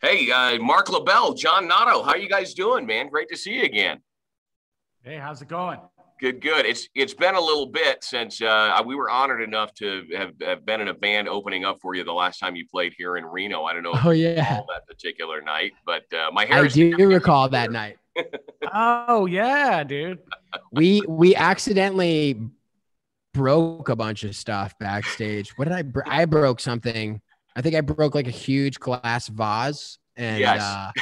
Hey, Marc Labelle, John Notto, how you guys doing, man? Great to see you again. Hey, how's it going? Good, good. It's been a little bit since we were honored enough to have been in a band opening up for you the last time you played here in Reno. I don't know if Oh you yeah, recall that particular night, but my hair I is do recall that night. Oh yeah, dude. We accidentally broke a bunch of stuff backstage. What did I broke something. I think I broke like a huge glass vase. And Yes. Wow,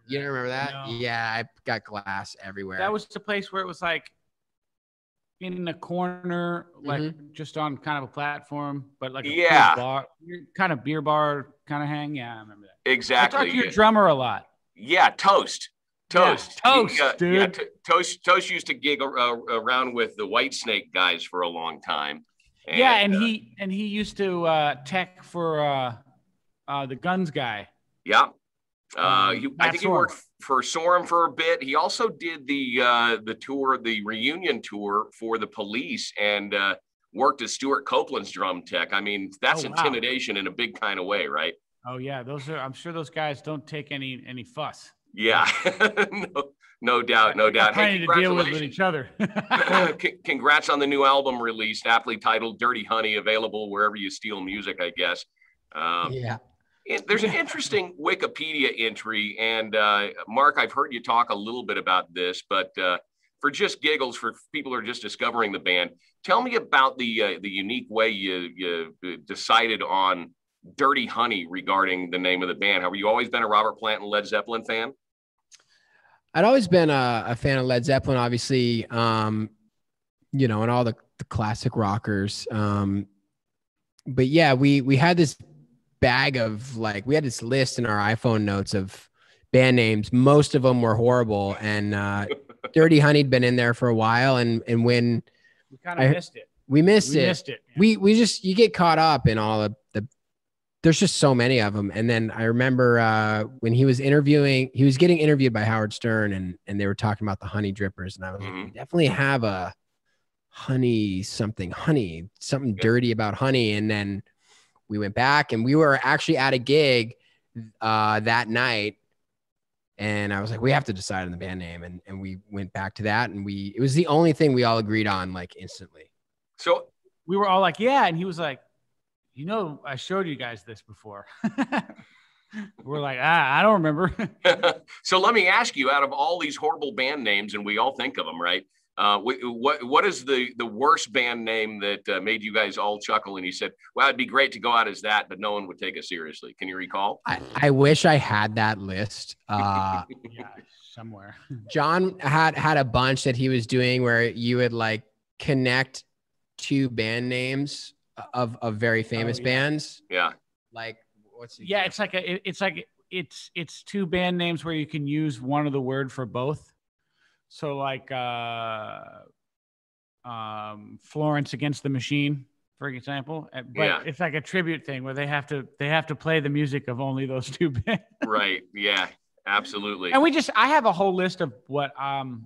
you don't remember that? No. Yeah, I got glass everywhere. That was the place where it was like in the corner, like just on kind of a platform, but like a cool bar, kind of beer bar kind of hang. Yeah, I remember that. Exactly. I talked to your drummer a lot. Yeah, Toast. Yeah, Toast, dude. Yeah, Toast used to gig around with the Whitesnake guys for a long time. And he used to tech for the Guns guy. Yeah. I think he worked for Sorum for a bit. He also did the tour, the reunion tour for the Police, and worked as Stuart Copeland's drum tech. I mean, that's intimidation in a big kind of way, right? Oh yeah, I'm sure those guys don't take any fuss. Yeah, no doubt. Hey, to deal with each other. Congrats on the new album released, aptly titled "Dirty Honey," available wherever you steal music, I guess. Yeah. There's an interesting Wikipedia entry, and Marc, I've heard you talk a little bit about this, but for just giggles, for people who are just discovering the band, tell me about the unique way you decided on Dirty Honey regarding the name of the band. Have you always been a Robert Plant and Led Zeppelin fan? I'd always been a fan of Led Zeppelin, obviously, and all the classic rockers. But yeah, we had this bag of we had this list in our iPhone notes of band names. Most of them were horrible, and Dirty Honey'd been in there for a while. And when we kind of missed it, we missed it. Yeah. We just, you get caught up in all of the. There's just so many of them. And then I remember when he was getting interviewed by Howard Stern, and they were talking about the honey drippers. And I was like, we definitely have a something dirty about honey. And then we went back, and we were actually at a gig that night. And I was like, we have to decide on the band name. And we went back to that. And it was the only thing we all agreed on instantly. So we were all like, yeah. And he was like, I showed you guys this before. We're like, I don't remember. So let me ask you, out of all these horrible band names, and we all think of them, right? What is the worst band name that made you guys all chuckle? And you said, well, it'd be great to go out as that, but no one would take us seriously. Can you recall? I wish I had that list. Yeah, somewhere. John had a bunch that he was doing where you would connect two band names of very famous bands. Yeah. It's two band names where you can use one of the word for both. So Florence Against the Machine, for example. But it's like a tribute thing where they have to play the music of only those two bands. Right. Yeah, absolutely. And I have a whole list of what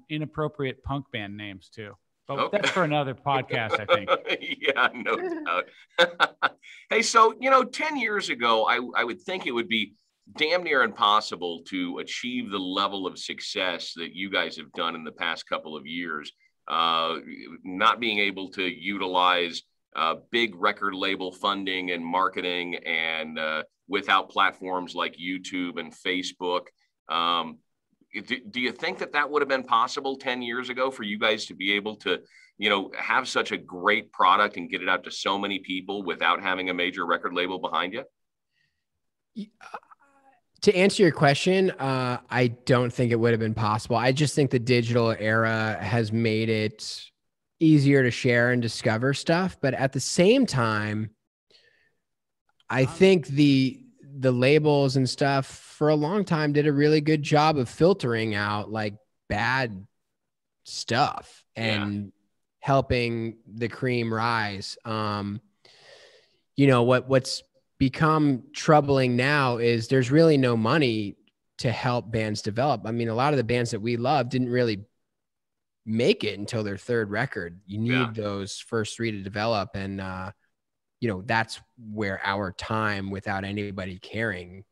inappropriate punk band names too. But that's for another podcast, I think. Yeah, no doubt. Hey, so, 10 years ago, I would think it would be damn near impossible to achieve the level of success that you guys have done in the past couple of years, not being able to utilize big record label funding and marketing, and without platforms like YouTube and Facebook. Do you think that would have been possible 10 years ago for you guys to be able to, have such a great product and get it out to so many people without having a major record label behind you? To answer your question, I don't think it would have been possible. I just think the digital era has made it easier to share and discover stuff. But at the same time, I think the labels and stuff for a long time did a really good job of filtering out bad stuff and helping the cream rise. What's become troubling now is there's really no money to help bands develop. I mean, a lot of the bands that we love didn't really make it until their third record. You need those first three to develop. And, you know, that's where our time without anybody caring,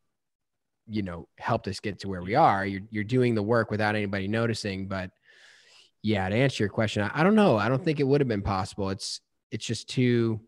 you know, helped us get to where we are. You're doing the work without anybody noticing. But yeah, to answer your question, I don't know. I don't think it would have been possible. It's just too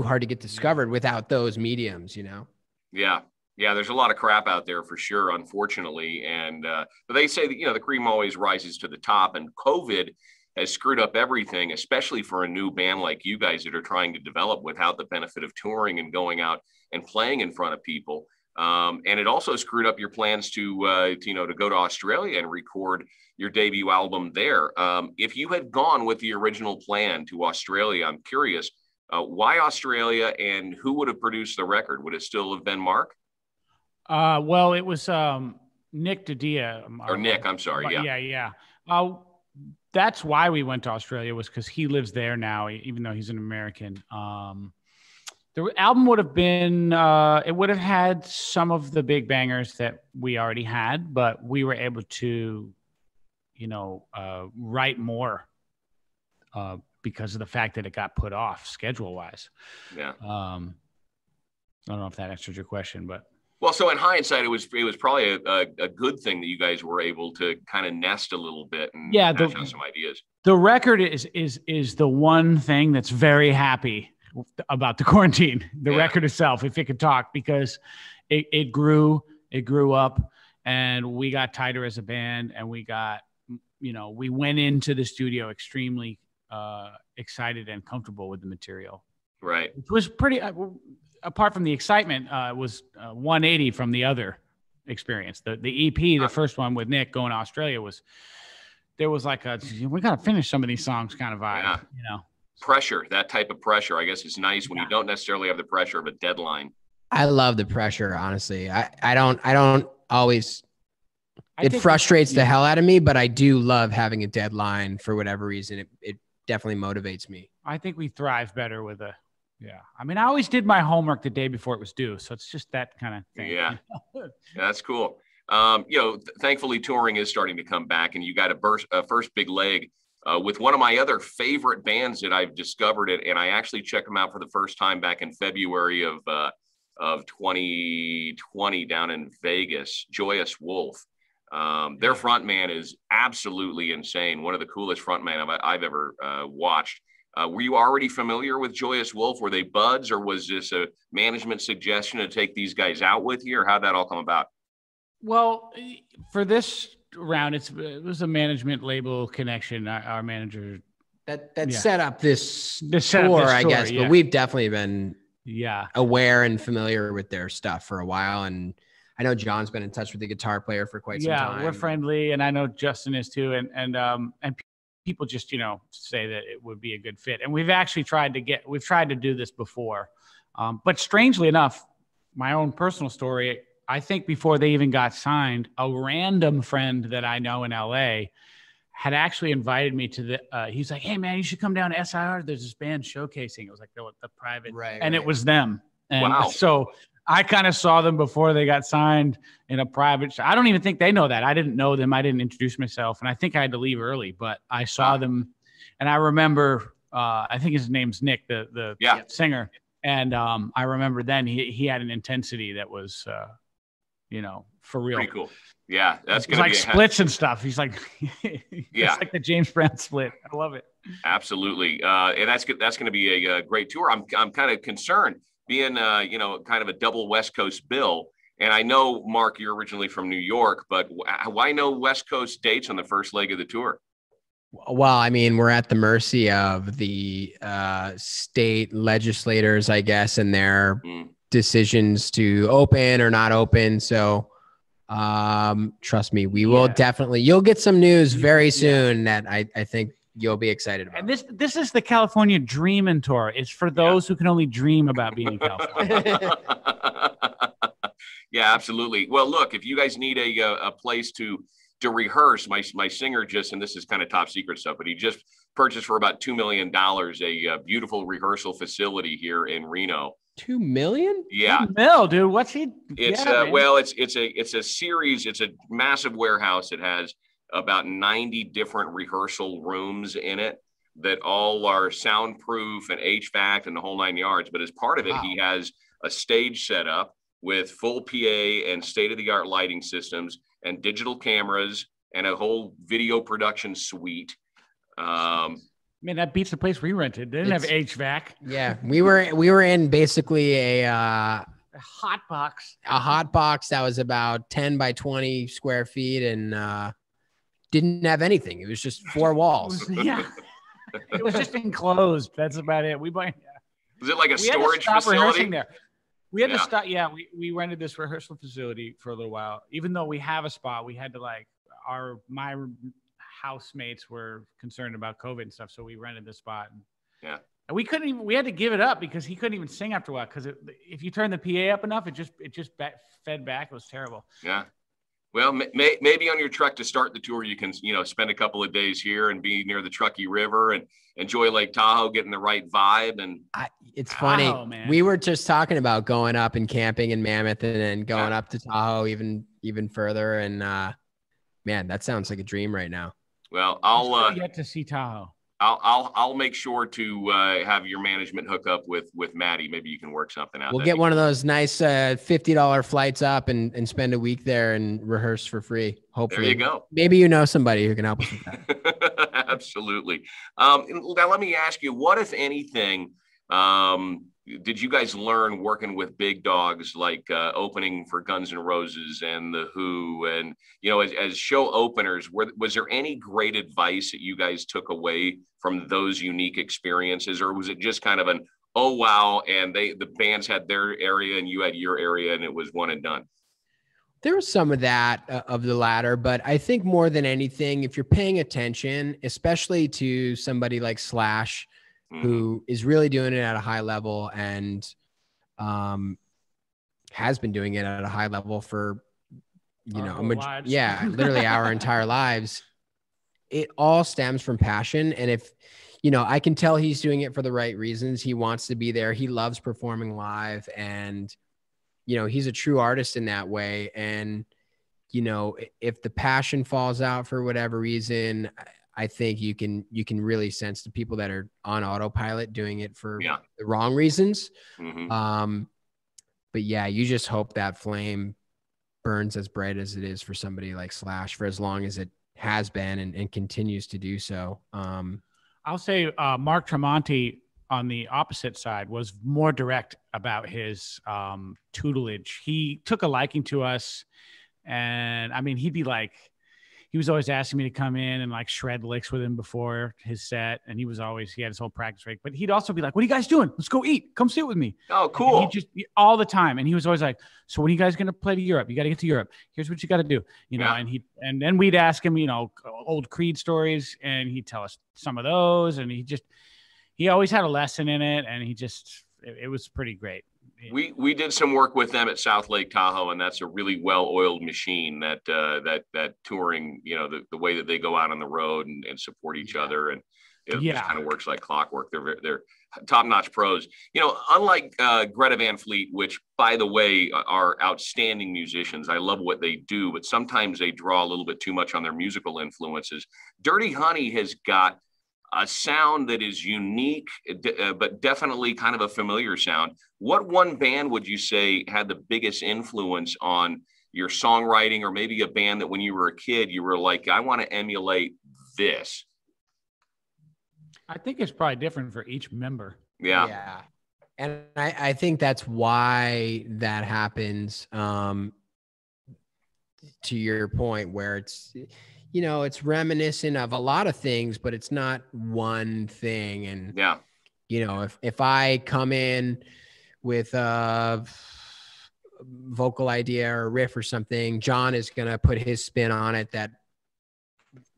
hard to get discovered without those mediums, you know? Yeah. Yeah. There's a lot of crap out there for sure, unfortunately. And, but they say that, you know, the cream always rises to the top, and COVID has screwed up everything, especially for a new band like you guys that are trying to develop without the benefit of touring and going out and playing in front of people. And it also screwed up your plans to go to Australia and record your debut album there. If you had gone with the original plan to Australia, I'm curious, why Australia, and who would have produced the record? Would it still have been Marc? Well, it was Nick Didia. Or Nick, I'm sorry. Yeah. Yeah. That's why we went to Australia, was because he lives there now, even though he's an American. The album would have been, it would have had some of the big bangers that we already had, but we were able to, you know, write more because of the fact that it got put off schedule-wise. Yeah. I don't know if that answers your question, but. Well, so in hindsight, it was probably a good thing that you guys were able to kind of nest a little bit and hash out some ideas. The record is the one thing that's very happy about the quarantine. The record itself, if it could talk, because it grew up, and we got tighter as a band, and we got, you know, we went into the studio extremely excited and comfortable with the material. Right. It was pretty. Apart from the excitement, was 180 from the other experience. The EP, the first one with Nick going to Australia, there was like we got to finish some of these songs kind of vibe, you know. Pressure, that type of pressure, I guess, is nice when you don't necessarily have the pressure of a deadline. I love the pressure, honestly. I don't always. It frustrates the hell out of me, but I do love having a deadline for whatever reason. It definitely motivates me. I think we thrive better with a. Yeah. I mean, I always did my homework the day before it was due. So it's just that kind of thing. Yeah. Yeah, that's cool. You know, thankfully touring is starting to come back, and you got a first big leg with one of my other favorite bands that I've discovered it. And I actually checked them out for the first time back in February of 2020 down in Vegas, Joyous Wolf. Their frontman is absolutely insane. One of the coolest frontmen I've ever watched. Were you already familiar with Joyous Wolf? Were they buds, or was this a management suggestion to take these guys out with you, or how'd that all come about? Well, for this round, it was a management label connection. Our manager that set up this tour, I guess, but we've definitely been aware and familiar with their stuff for a while. And I know John's been in touch with the guitar player for quite some time. Yeah, we're friendly, and I know Justin is too. And people just, you know, say that it would be a good fit. And we've actually tried to do this before. But strangely enough, my own personal story, I think before they even got signed, a random friend that I know in LA had actually invited me to he's like, hey man, you should come down to SIR. There's this band showcasing. It was like the private, and it was them. And so I kind of saw them before they got signed in a private. I don't even think they know that. I didn't know them. I didn't introduce myself, and I think I had to leave early. But I saw them, and I remember. I think his name's Nick, the singer, and I remember then he had an intensity that was, you know, for real. Pretty cool. Yeah, that's gonna be like splits and stuff. He's like, it's like the James Brown split. I love it. Absolutely, and that's good. That's going to be a great tour. I'm kind of concerned. Being, you know, kind of a double West Coast bill. And I know, Marc, you're originally from New York, but why no West Coast dates on the first leg of the tour? Well, I mean, we're at the mercy of the state legislators, I guess, and their decisions to open or not open. So trust me, we will definitely, you'll get some news very soon that I think you'll be excited about. And this is the California Dreamin' Tour. It's for those who can only dream about being in California. Yeah, absolutely. Well, look, if you guys need a place to rehearse, my singer just, and this is kind of top secret stuff, but he just purchased for about $2 million a beautiful rehearsal facility here in Reno. $2 million? Yeah. $2 million, dude. What's he? It's well, it's a series. It's a massive warehouse. It has about 90 different rehearsal rooms in it. that all are soundproof and HVAC and the whole 9 yards. But as part of it, Wow. he has a stage set up with full PA and state-of-the-art lighting systems and digital cameras and a whole video production suite. Man, that beats the place we rented. They didn't have HVAC. Yeah, we were in basically a hot box. A hot box that was about 10 by 20 square feet and didn't have anything. It was just 4 walls. Yeah. It was just enclosed. That's about it. Was it like a storage facility? There. We had to stop. Yeah, we rented this rehearsal facility for a little while. Even though we have a spot, we had to my housemates were concerned about COVID and stuff, so we rented the spot. And we couldn't even. We had to give it up because he couldn't even sing after a while. Because if you turn the PA up enough, it just fed back. It was terrible. Yeah. Well, maybe on your trek to start the tour, you can, spend a couple of days here and be near the Truckee River and enjoy Lake Tahoe, getting the right vibe. And it's funny. We were just talking about going up and camping in Mammoth and then going up to Tahoe even further. And man, that sounds like a dream right now. Well, I'll get to see Tahoe. I'll make sure to have your management hook up with Maddie. Maybe you can work something out. We'll get one of those nice $50 flights up and spend a week there and rehearse for free. Hopefully. There you go. Maybe somebody who can help us with that. Absolutely. Now let me ask you, what, if anything, did you guys learn working with big dogs like opening for Guns N' Roses and The Who, and as show openers, was there any great advice that you guys took away from those unique experiences, or was it just kind of an oh wow, and the bands had their area and you had your area and it was one and done? There was some of that of the latter, but I think more than anything, if you're paying attention, especially to somebody like Slash, who is really doing it at a high level and has been doing it at a high level for, literally our entire lives. It all stems from passion. And if, I can tell he's doing it for the right reasons. He wants to be there. He loves performing live, and, he's a true artist in that way. And, if the passion falls out for whatever reason, I think you can really sense the people that are on autopilot doing it for the wrong reasons. Mm-hmm. But yeah, you just hope that flame burns as bright as it is for somebody like Slash for as long as it has been and continues to do so. I'll say Mark Tremonti on the opposite side was more direct about his tutelage. He took a liking to us, and I mean, he was always asking me to come in and shred licks with him before his set. And he had his whole practice break, but he'd also be like, "What are you guys doing? Let's go eat. Come sit with me." Oh, cool. He just all the time. And he was always like, "So when are you guys going to play to Europe? You got to get to Europe. Here's what you got to do." And then we'd ask him, old Creed stories, and he'd tell us some of those. And he always had a lesson in it. And it was pretty great. We did some work with them at South Lake Tahoe, and that's a really well-oiled machine. That touring, the way that they go out on the road and support each other, and it just kind of works like clockwork. They're top-notch pros. Unlike Greta Van Fleet, which, by the way, are outstanding musicians. I love what they do, but sometimes they draw a little bit too much on their musical influences. Dirty Honey has got a sound that is unique, but definitely kind of a familiar sound. What one band would you say had the biggest influence on your songwriting, or maybe a band that when you were a kid, you were like, I want to emulate this? I think it's probably different for each member. Yeah. And I think that's why that happens. To your point, where it's, it's reminiscent of a lot of things, but it's not one thing. And, if I come in with a vocal idea or a riff or something, John is going to put his spin on it that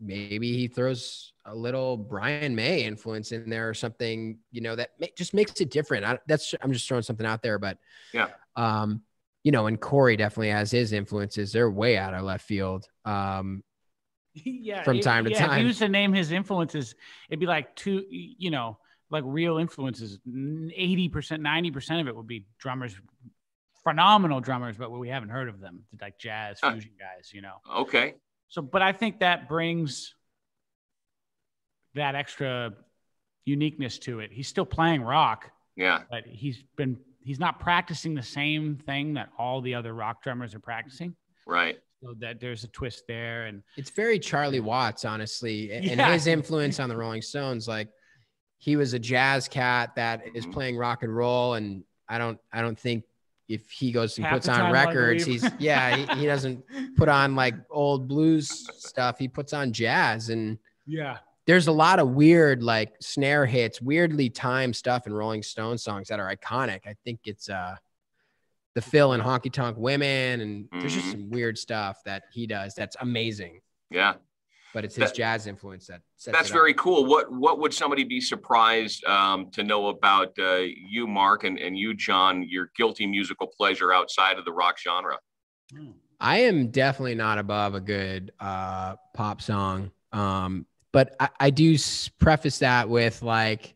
maybe he throws a little Brian May influence in there or something, that just makes it different. I'm just throwing something out there, but and Corey definitely has his influences. They're way out of left field. From time to time. If you used to name his influences, it'd be like real influences. 80%, 90% of it would be drummers, phenomenal drummers, but we haven't heard of them, like jazz fusion guys, Okay. So, but I think that brings that extra uniqueness to it. He's still playing rock. Yeah. But he's not practicing the same thing that all the other rock drummers are practicing. Right. So that there's a twist there. And it's very Charlie Watts, honestly, and Yeah. his influence on the Rolling Stones. Like, he was a jazz cat that is playing rock and roll. And I don't think if he goes and Half puts the on time, records, I believe. he doesn't put on like old blues stuff. He puts on jazz. And yeah, there's a lot of weird, like, snare hits, weirdly timed stuff in Rolling Stone songs that are iconic. I think it's the Phil and Honky Tonk Women, and there's just some weird stuff that he does that's amazing. Yeah. But it's his jazz influence that sets That's it very up. cool. What would somebody be surprised to know about you, Marc, and you, John, your guilty musical pleasure outside of the rock genre? I am definitely not above a good pop song. But I do preface that with, like,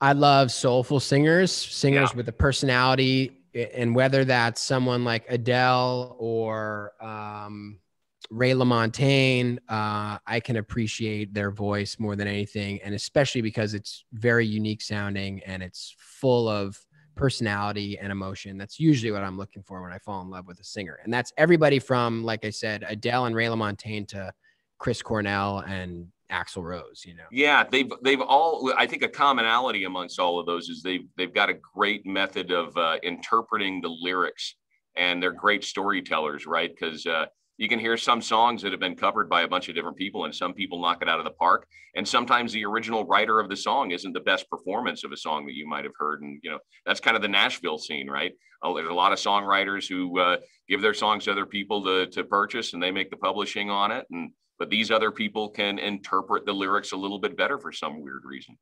I love soulful singers with a personality, and whether that's someone like Adele or Ray LaMontagne, I can appreciate their voice more than anything. And especially because it's very unique sounding and it's full of personality and emotion. That's usually what I'm looking for when I fall in love with a singer. And that's everybody from, like I said, Adele and Ray LaMontagne to Chris Cornell and Axl Rose, you know. Yeah, they've all, I think a commonality amongst all of those is they've got a great method of interpreting the lyrics, and they're great storytellers, right? Because you can hear some songs that have been covered by a bunch of different people, and some people knock it out of the park. And sometimes the original writer of the song isn't the best performance of a song that you might have heard. And, you know, that's kind of the Nashville scene, right? There's a lot of songwriters who give their songs to other people to purchase, and they make the publishing on it. But these other people can interpret the lyrics a little bit better for some weird reason.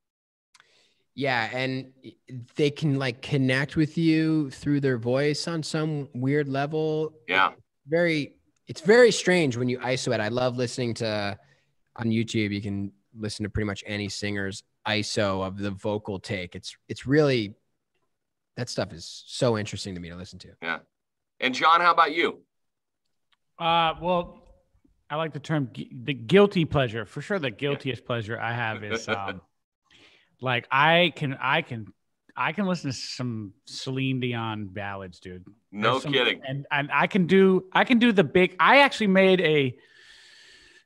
Yeah, and they can, like, connect with you through their voice on some weird level. Yeah. It's very strange when you ISO it. I love listening to, on YouTube, you can listen to pretty much any singer's ISO of the vocal take. It's really, that stuff is so interesting to me to listen to. Yeah. And John, how about you? Well, I like the term the guilty pleasure. For sure, the guiltiest pleasure I have is like I can listen to some Celine Dion ballads, dude. No kidding. And I can do the big. I actually made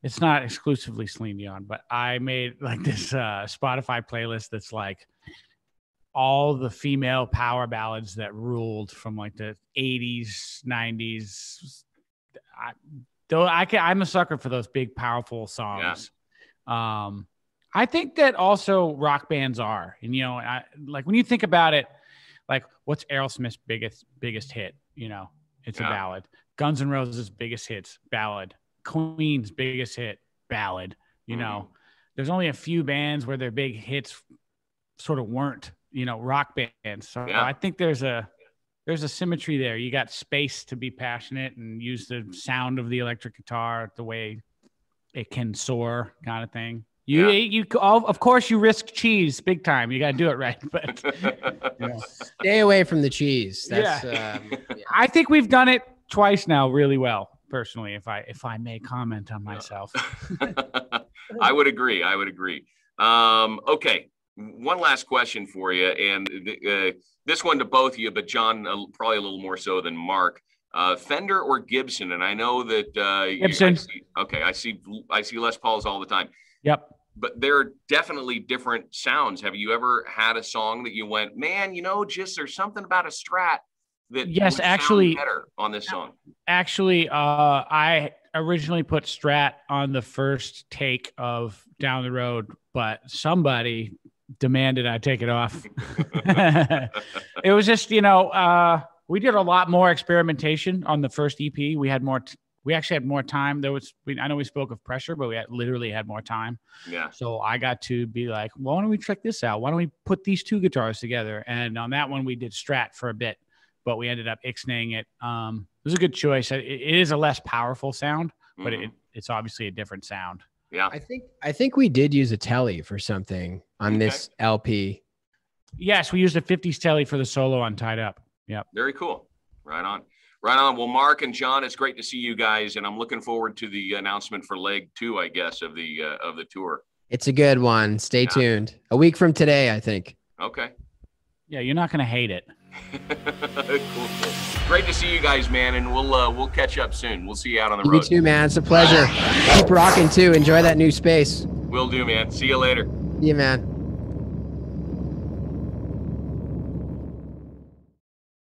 it's not exclusively Celine Dion, but I made like this Spotify playlist that's like all the female power ballads that ruled from like the 80s, 90s. I'm a sucker for those big, powerful songs. Yeah. I think that also rock bands are, and, you know, like when you think about it, like what's Aerosmith's biggest hit? You know, it's a ballad. Guns N' Roses' biggest hits, ballad. Queen's biggest hit, ballad. You know, there's only a few bands where their big hits sort of weren't, you know, rock bands. So I think there's a symmetry there. You got space to be passionate and use the sound of the electric guitar the way it can soar, kind of thing. Of course, you risk cheese big time. You got to do it right, but stay away from the cheese. That's, I think we've done it twice now really well, personally, if I may comment on myself. I would agree. Okay. One last question for you, and this one to both of you, but John, probably a little more so than Marc. Fender or Gibson? And I know that Gibson. I see Les Pauls all the time. Yep. But they're definitely different sounds. Have you ever had a song that you went, man, you know, just there's something about a Strat that yes, actually sound better on this song? Actually, I originally put Strat on the first take of Down the Road, but somebody demanded I take it off. It was just, you know, we did a lot more experimentation on the first EP. We actually had more time. I know we spoke of pressure, but we literally had more time. Yeah. So I got to be like, well, why don't we check this out? Why don't we put these two guitars together? And on that one, we did Strat for a bit, but we ended up ixnaying it. It was a good choice. It is a less powerful sound, but it's obviously a different sound. Yeah. I think we did use a Telly for something on this LP. Yes, we used a 50s Telly for the solo on Tied Up. Yep. Very cool. Right on. Well, Marc and John, it's great to see you guys, and I'm looking forward to the announcement for leg 2, I guess, of the tour. It's a good one. Stay tuned. A week from today, I think. Okay. Yeah, you're not going to hate it. Cool. Great to see you guys, man, and we'll catch up soon. We'll see you out on the road. You too, man. It's a pleasure. Keep rocking too. Enjoy that new space. Will do, man. See you later. See you, man.